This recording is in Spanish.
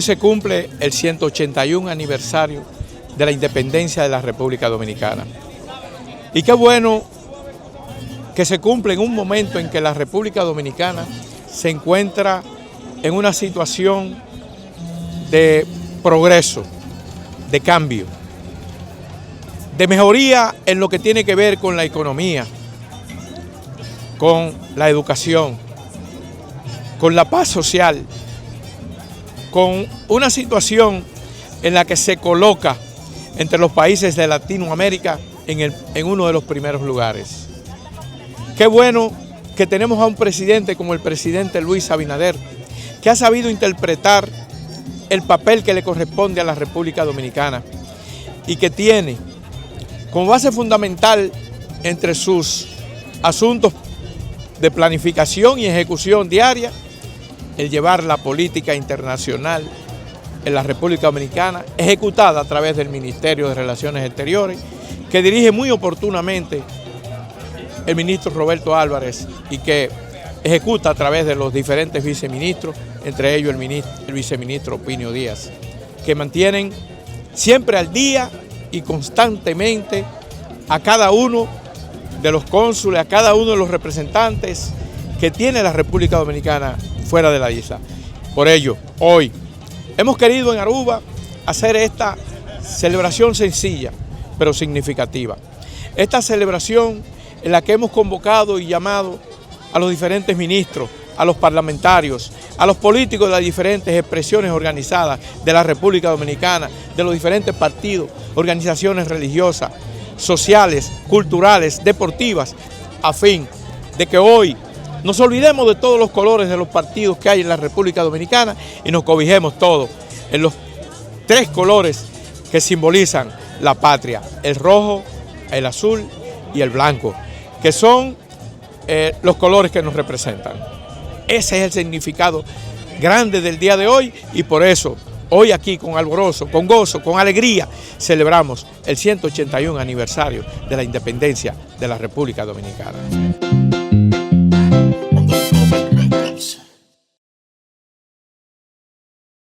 Hoy se cumple el 181 aniversario de la independencia de la República Dominicana. Y qué bueno que se cumple en un momento en que la República Dominicana se encuentra en una situación de progreso, de cambio, de mejoría en lo que tiene que ver con la economía, con la educación, con la paz social, con una situación en la que se coloca entre los países de Latinoamérica en uno de los primeros lugares. Qué bueno que tenemos a un presidente como el presidente Luis Abinader, que ha sabido interpretar el papel que le corresponde a la República Dominicana y que tiene como base fundamental entre sus asuntos de planificación y ejecución diaria el llevar la política internacional en la República Dominicana, ejecutada a través del Ministerio de Relaciones Exteriores, que dirige muy oportunamente el ministro Roberto Álvarez y que ejecuta a través de los diferentes viceministros, entre ellos el viceministro Opinio Díaz, que mantienen siempre al día y constantemente a cada uno de los cónsules, a cada uno de los representantes que tiene la República Dominicana fuera de la isla. Por ello, hoy hemos querido en Aruba hacer esta celebración sencilla, pero significativa. Esta celebración en la que hemos convocado y llamado a los diferentes ministros, a los parlamentarios, a los políticos de las diferentes expresiones organizadas de la República Dominicana, de los diferentes partidos, organizaciones religiosas, sociales, culturales, deportivas, a fin de que hoy nos olvidemos de todos los colores de los partidos que hay en la República Dominicana y nos cobijemos todos en los tres colores que simbolizan la patria, el rojo, el azul y el blanco, que son los colores que nos representan. Ese es el significado grande del día de hoy y por eso hoy aquí con alborozo, con gozo, con alegría, celebramos el 181 aniversario de la independencia de la República Dominicana.